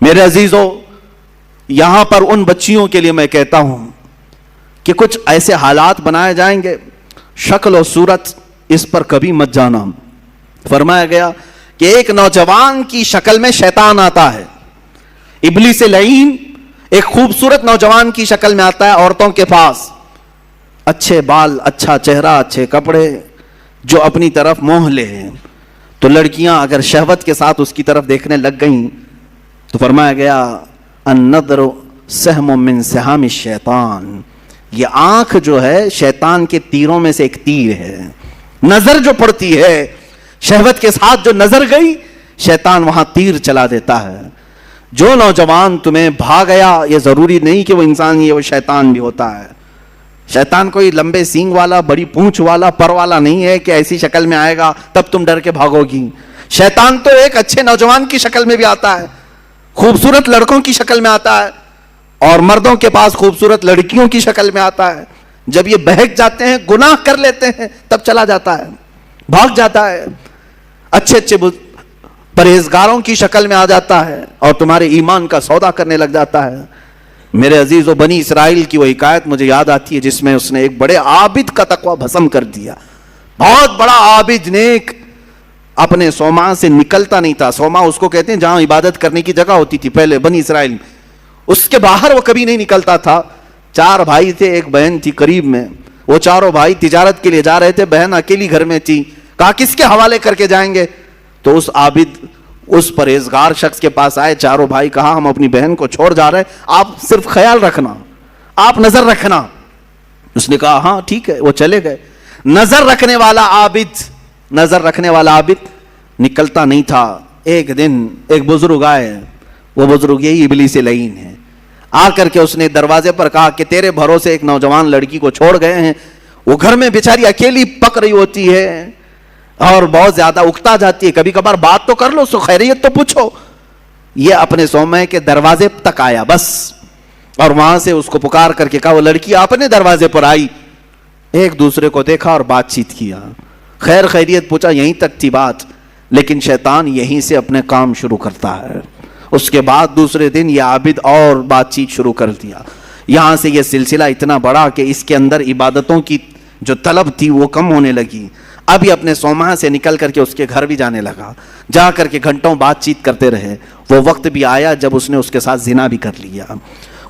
میرے عزیزوں، یہاں پر ان بچیوں کے لیے میں کہتا ہوں کہ کچھ ایسے حالات بنائے جائیں گے، شکل و صورت اس پر کبھی مت جانا۔ فرمایا گیا کہ ایک نوجوان کی شکل میں شیطان آتا ہے، ابلیس لعین ایک خوبصورت نوجوان کی شکل میں آتا ہے عورتوں کے پاس، اچھے بال، اچھا چہرہ، اچھے کپڑے، جو اپنی طرف موہ لے۔ تو لڑکیاں اگر شہوت کے ساتھ اس کی طرف دیکھنے لگ گئیں تو فرمایا گیا النظر سہم من سہام الشیطان، یہ آنکھ جو ہے شیطان کے تیروں میں سے ایک تیر ہے۔ نظر جو پڑتی ہے، شہوت کے ساتھ جو نظر گئی، شیطان وہاں تیر چلا دیتا ہے۔ جو نوجوان تمہیں بھا گیا، یہ ضروری نہیں کہ وہ انسان ہی ہے، وہ شیطان بھی ہوتا ہے۔ شیطان کوئی لمبے سینگ والا، بڑی پونچھ والا، پر والا نہیں ہے کہ ایسی شکل میں آئے گا تب تم ڈر کے بھاگو گی۔ شیطان تو ایک اچھے نوجوان کی شکل میں بھی آتا ہے، خوبصورت لڑکوں کی شکل میں آتا ہے، اور مردوں کے پاس خوبصورت لڑکیوں کی شکل میں آتا ہے۔ جب یہ بہک جاتے ہیں، گناہ کر لیتے ہیں، تب چلا جاتا ہے، بھاگ جاتا ہے، اچھے اچھے پرہیزگاروں کی شکل میں آ جاتا ہے اور تمہارے ایمان کا سودا کرنے لگ جاتا ہے۔ میرے عزیزو، بنی اسرائیل کی وہ حکایت مجھے یاد آتی ہے جس میں اس نے ایک بڑے عابد کا تقوی بھسم کر دیا۔ بہت بڑا عابد، نیک، اپنے صومعہ سے نکلتا نہیں تھا۔ صومعہ اس کو کہتے ہیں جہاں عبادت کرنے کی جگہ ہوتی تھی پہلے بنی اسرائیل میں، اس کے باہر وہ کبھی نہیں نکلتا تھا۔ 4 بھائی تھے، ایک بہن تھی قریب میں، وہ چاروں بھائی تجارت کے لیے جا رہے تھے، بہن اکیلی گھر میں تھی۔ کہا کس کے حوالے کر کے جائیں گے؟ تو اس عابد، اس پرہیزگار شخص کے پاس آئے چاروں بھائی، کہا ہم اپنی بہن کو چھوڑ جا رہے ہیں، آپ صرف خیال رکھنا، آپ نظر رکھنا۔ اس نے کہا ہاں ٹھیک ہے، وہ چلے گئے۔ نظر رکھنے والا عابد نکلتا نہیں تھا۔ ایک دن ایک بزرگ آئے، وہ بزرگ یہی ابلیس لعین ہے۔ آ کر کے اس نے دروازے پر کہا کہ تیرے بھروسے ایک نوجوان لڑکی کو چھوڑ گئے ہیں، وہ گھر میں بیچاری اکیلی پک رہی ہوتی ہے اور بہت زیادہ اکتا جاتی ہے، کبھی کبھار بات تو کر لو، اس کو خیریت تو پوچھو۔ یہ اپنے صومعے کے دروازے تک آیا بس، اور وہاں سے اس کو پکار کر کے کہا، وہ لڑکی اپنے دروازے پر آئی، ایک دوسرے کو دیکھا اور بات چیت کیا، خیر خیریت پوچھا، یہیں تک تھی بات۔ لیکن شیطان یہیں سے اپنے کام شروع کرتا ہے۔ اس کے بعد دوسرے دن یہ عابد اور بات چیت شروع کر دیا۔ یہاں سے یہ سلسلہ اتنا بڑا کہ اس کے اندر عبادتوں کی جو طلب تھی وہ کم ہونے لگی۔ اب یہ اپنے صومعہ سے نکل کر کے اس کے گھر بھی جانے لگا، جا کر کے گھنٹوں بات چیت کرتے رہے۔ وہ وقت بھی آیا جب اس نے اس کے ساتھ زنا بھی کر لیا،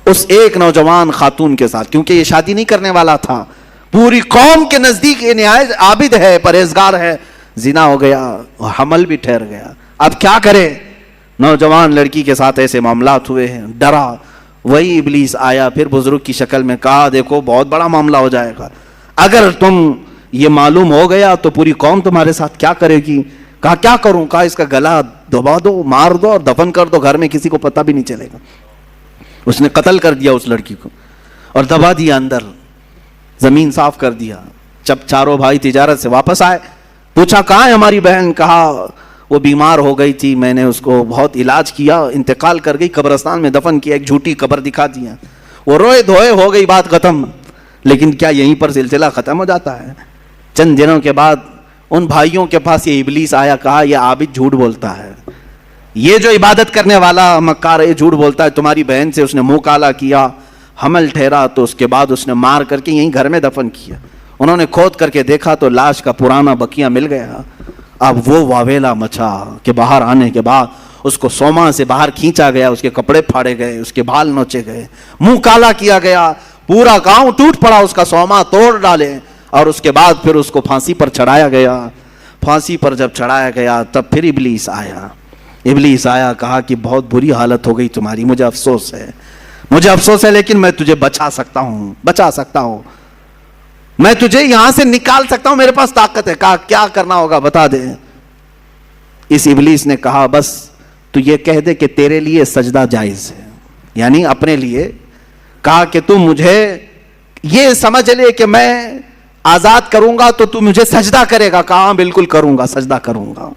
اس ایک نوجوان خاتون کے ساتھ، کیونکہ یہ شادی نہیں کرنے والا تھا، پوری قوم کے نزدیک یہ نہایت عابد ہے، پرہیزگار ہے، زنا ہو گیا، حمل بھی ٹھہر گیا۔ اب کیا کرے؟ نوجوان لڑکی کے ساتھ ایسے معاملات ہوئے ہیں، ڈرا۔ وہی ابلیس آیا پھر بزرگ کی شکل میں، کہا دیکھو بہت بڑا معاملہ ہو جائے گا، اگر تم یہ معلوم ہو گیا تو پوری قوم تمہارے ساتھ کیا کرے گی؟ کہا کیا کروں؟ کہا اس کا گلا دبا دو، مار دو اور دفن کر دو، گھر میں کسی کو پتہ بھی نہیں چلے گا۔ اس نے قتل کر دیا اس لڑکی کو اور دبا دیا اندر، زمین صاف کر دیا۔ جب چاروں بھائی تجارت سے واپس آئے، پوچھا کہاں ہے ہماری بہن؟ کہا وہ بیمار ہو گئی تھی، میں نے اس کو بہت علاج کیا، انتقال کر گئی، قبرستان میں دفن کیا، ایک جھوٹی قبر دکھا دیا۔ وہ روئے دھوئے، ہو گئی بات ختم۔ لیکن کیا یہیں پر سلسلہ ختم ہو جاتا ہے؟ چند دنوں کے بعد ان بھائیوں کے پاس یہ ابلیس آیا، کہا یہ عابد جھوٹ بولتا ہے، یہ جو عبادت کرنے والا مکار ہے جھوٹ بولتا ہے، تمہاری بہن سے اس نے منہ کالا کیا، حمل ٹھہرا، تو اس کے بعد اس نے مار کر کے یہیں گھر میں دفن کیا۔ انہوں نے کھود کر کے دیکھا تو لاش کا پرانا بقیہ مل گیا۔ اب وہ واویلا مچا کہ باہر آنے کے بعد اس کو صومعہ سے باہر کھینچا گیا، اس کے کپڑے پھاڑے گئے، اس کے بال نوچے گئے، منہ کالا کیا گیا، پورا گاؤں ٹوٹ پڑا، اس کا صومعہ توڑ ڈالے، اور اس کے بعد پھر اس کو پھانسی پر چڑھایا گیا۔ پھانسی پر جب چڑھایا گیا تب پھر ابلیس آیا، کہا کہ بہت بری حالت ہو گئی تمہاری، مجھے افسوس ہے، لیکن میں تجھے بچا سکتا ہوں، میں تجھے یہاں سے نکال سکتا ہوں، میرے پاس طاقت ہے۔ کہا کیا کرنا ہوگا بتا دے۔ اس ابلیس نے کہا بس تو یہ کہہ دے کہ تیرے لیے سجدہ جائز ہے، یعنی اپنے لیے کہا کہ تو مجھے یہ سمجھ لے کہ میں آزاد کروں گا تو تو مجھے سجدہ کرے گا۔ کہا بالکل کروں گا، سجدہ کروں گا۔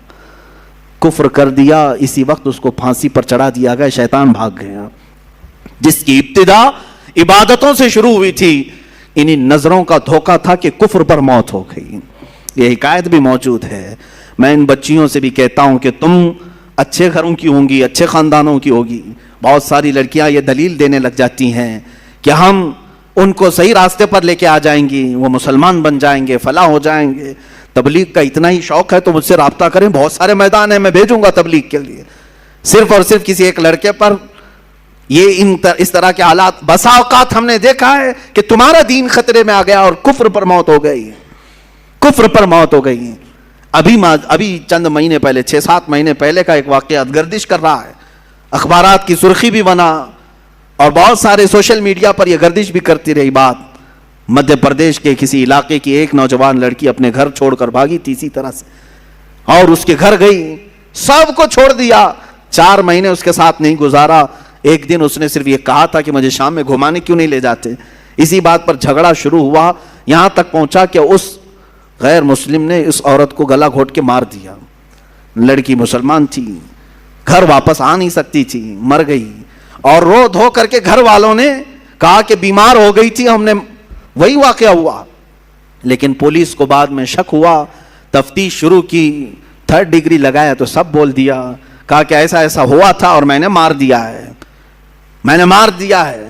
کفر کر دیا، اسی وقت اس کو پھانسی پر چڑھا دیا گیا، شیطان بھاگ گیا۔ جس کی ابتدا عبادتوں سے شروع ہوئی تھی، انہی نظروں کا دھوکہ تھا کہ کفر پر موت ہو گئی۔ یہ حکایت بھی موجود ہے۔ میں ان بچیوں سے بھی کہتا ہوں کہ تم اچھے گھروں کی ہوں گی، اچھے خاندانوں کی ہوگی، بہت ساری لڑکیاں یہ دلیل دینے لگ جاتی ہیں کہ ہم ان کو صحیح راستے پر لے کے آ جائیں گی, وہ مسلمان بن جائیں گے, فلاں ہو جائیں گے. تبلیغ کا اتنا ہی شوق ہے تو مجھ سے رابطہ کریں, بہت سارے میدان ہیں, میں بھیجوں گا تبلیغ کے لیے. صرف اور صرف کسی ایک لڑکے پر یہ اس طرح کے حالات. بسا اوقات ہم نے دیکھا ہے کہ تمہارا دین خطرے میں آ گیا اور کفر پر موت ہو گئی, کفر پر موت ہو گئی. ابھی چند مہینے پہلے, 6-7 مہینے پہلے کا ایک واقعہ گردش کر رہا ہے, اخبارات کی سرخی بھی بنا اور بہت سارے سوشل میڈیا پر یہ گردش بھی کرتی رہی بات. مدھیہ پردیش کے کسی علاقے کی ایک نوجوان لڑکی اپنے گھر چھوڑ کر بھاگی تھی اسی طرح سے, اور اس کے گھر گئی, سب کو چھوڑ دیا, 4 مہینے اس کے ساتھ نہیں گزارا. ایک دن اس نے صرف یہ کہا تھا کہ مجھے شام میں گھمانے کیوں نہیں لے جاتے. اسی بات پر جھگڑا شروع ہوا, یہاں تک پہنچا کہ اس غیر مسلم نے اس عورت کو گلا گھونٹ کے مار دیا. لڑکی مسلمان تھی, گھر واپس آ نہیں سکتی تھی, مر گئی. اور رو دھو کر کے گھر والوں نے کہا کہ بیمار ہو گئی تھی, ہم نے وہی واقعہ ہوا. لیکن پولیس کو بعد میں شک ہوا, تفتیش شروع کی, 3rd ڈگری لگایا تو سب بول دیا, کہا کہ ایسا ایسا ہوا تھا اور میں نے مار دیا ہے, میں نے مار دیا ہے.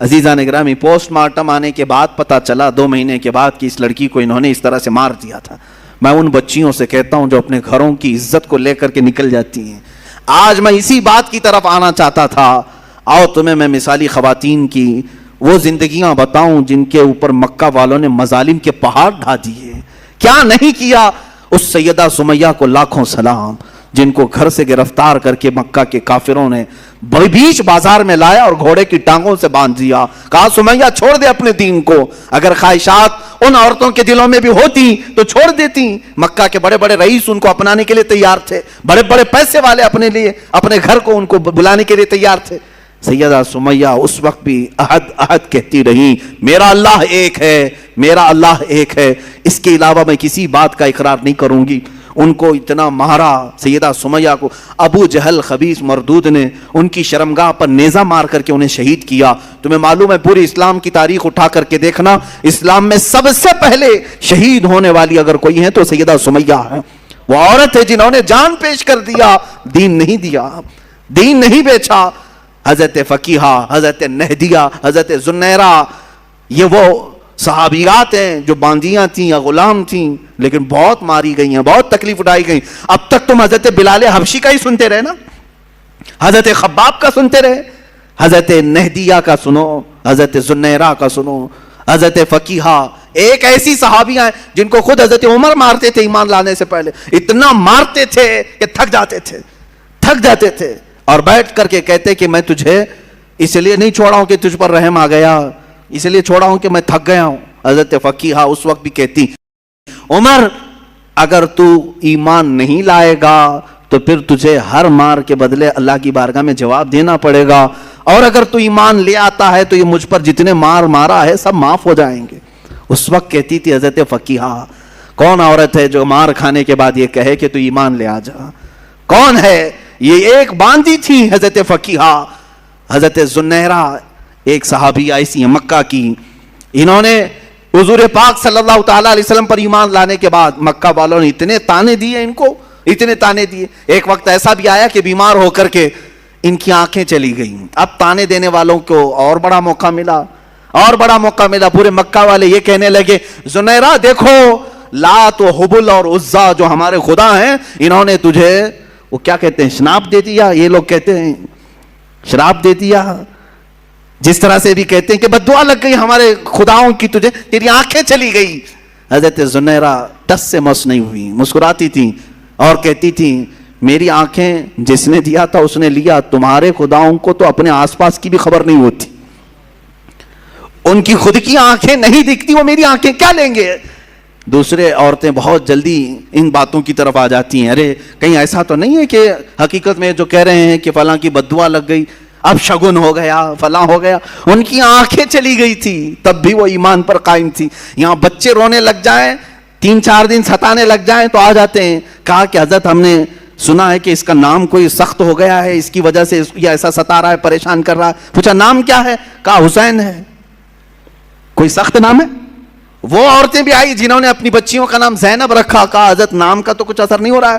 عزیزان گرامی, پوسٹ مارٹم آنے کے بعد پتا چلا 2 مہینے کے بعد کہ اس لڑکی کو انہوں نے اس طرح سے مار دیا تھا. میں ان بچیوں سے کہتا ہوں جو اپنے گھروں کی عزت کو لے کر کے نکل جاتی ہیں. آج میں اسی بات کی طرف آنا چاہتا تھا. آؤ تمہیں میں مثالی خواتین کی وہ زندگیاں بتاؤں جن کے اوپر مکہ والوں نے مظالم کے پہاڑ ڈھا دیے. کیا نہیں کیا. اس سیدہ سمیہ کو لاکھوں سلام, جن کو گھر سے گرفتار کر کے مکہ کے کافروں نے بیچ بازار میں لایا اور گھوڑے کی ٹانگوں سے باندھ دیا. کہا سمیہ چھوڑ دے اپنے دین کو. اگر خواہشات ان عورتوں کے دلوں میں بھی ہوتی تو چھوڑ دیتی. مکہ کے بڑے بڑے رئیس ان کو اپنانے کے لیے تیار تھے, بڑے بڑے پیسے والے اپنے لیے اپنے گھر کو ان کو بلانے کے لیے تیار تھے. سیدہ سمیہ اس وقت بھی احد احد کہتی رہی, میرا اللہ ایک ہے, میرا اللہ ایک ہے, اس کے علاوہ میں کسی بات کا اقرار نہیں کروں گی. ان کو اتنا مارا سیدہ سمیہ کو. ابو جہل خبیث مردود نے ان کی شرمگاہ پر نیزہ مار کر کے انہیں شہید کیا. تمہیں معلوم ہے پوری اسلام کی تاریخ اٹھا کر کے دیکھنا, اسلام میں سب سے پہلے شہید ہونے والی اگر کوئی ہے تو سیدہ سمیہ ہے. وہ عورت ہے جنہوں نے جان پیش کر دیا, دین نہیں دیا, دین نہیں بیچا. حضرت فقیہہ, حضرت نہدیہ, حضرت زنیرہ, یہ وہ صحابیات ہیں جو باندیاں تھیں یا غلام تھیں لیکن بہت ماری گئی ہیں, بہت تکلیف اٹھائی گئی. اب تک تم حضرت بلال حبشی کا ہی سنتے رہے نا, حضرت خباب کا سنتے رہے, حضرت نہدیہ کا سنو, حضرت زنیرہ کا سنو, حضرت فقیہہ. ایک ایسی صحابیاں ہیں جن کو خود حضرت عمر مارتے تھے ایمان لانے سے پہلے, اتنا مارتے تھے کہ تھک جاتے تھے اور بیٹھ کر کے کہتے کہ میں تجھے اس لیے نہیں چھوڑا ہوں کہ تجھ پر رحم آ گیا, اس لیے چھوڑا ہوں کہ میں تھک گیا ہوں. حضرت فقیہہ اس وقت بھی کہتی, عمر اگر تو ایمان نہیں لائے گا تو پھر تجھے ہر مار کے بدلے اللہ کی بارگاہ میں جواب دینا پڑے گا, اور اگر تو ایمان لے آتا ہے تو یہ مجھ پر جتنے مار مارا ہے سب معاف ہو جائیں گے. اس وقت کہتی تھی حضرت فقیہہ, کون عورت ہے جو مار کھانے کے بعد یہ کہے کہ تو ایمان لے آ جا, کون ہے. یہ ایک باندی تھی حضرت فقیہہ. حضرت زنیرہ ایک صحابی ایسی ہیں مکہ کی, انہوں نے حضور پاک صلی اللہ تعالیٰ علیہ وسلم پر ایمان لانے کے بعد مکہ والوں نے اتنے تانے دیے ان کو, اتنے تانے دیے. ایک وقت ایسا بھی آیا کہ بیمار ہو کر کے ان کی آنکھیں چلی گئیں. اب تانے دینے والوں کو اور بڑا موقع ملا, اور بڑا موقع ملا. پورے مکہ والے یہ کہنے لگے, زنیرہ دیکھو لات و حبل اور عزا جو ہمارے خدا ہیں انہوں نے تجھے وہ کیا کہتے ہیں شناپ دے دیا, یہ لوگ کہتے ہیں شراب دے دیا, جس طرح سے بھی کہتے ہیں کہ بد دعا لگ گئی ہمارے خداؤں کی تجھے, تیری آنکھیں چلی گئی. حضرت زنیرہ ٹس سے مس نہیں ہوئی, مسکراتی تھی اور کہتی تھی میری آنکھیں جس نے دیا تھا اس نے لیا, تمہارے خداؤں کو تو اپنے آس پاس کی بھی خبر نہیں ہوتی, ان کی خود کی آنکھیں نہیں دکھتی, وہ میری آنکھیں کیا لیں گے. دوسرے عورتیں بہت جلدی ان باتوں کی طرف آ جاتی ہیں, ارے کہیں ایسا تو نہیں ہے کہ حقیقت میں جو کہہ رہے ہیں کہ فلاں کی بد دعا لگ گئی, اب شگن ہو گیا, فلاں ہو گیا. ان کی آنکھیں چلی گئی تھی تب بھی وہ ایمان پر قائم تھی. یہاں بچے رونے لگ جائیں, 3-4 دن ستانے لگ جائیں تو آ جاتے ہیں. کہا کہ حضرت ہم نے سنا ہے کہ اس کا نام کوئی سخت ہو گیا ہے, اس کی وجہ سے یہ ایسا ستا رہا ہے, پریشان کر رہا ہے. پوچھا نام کیا ہے, کہا حسین ہے. کوئی سخت نام ہے. وہ عورتیں بھی آئی جنہوں نے اپنی بچیوں کا نام زینب رکھا, کہا حضرت نام کا تو کچھ اثر نہیں ہو رہا ہے,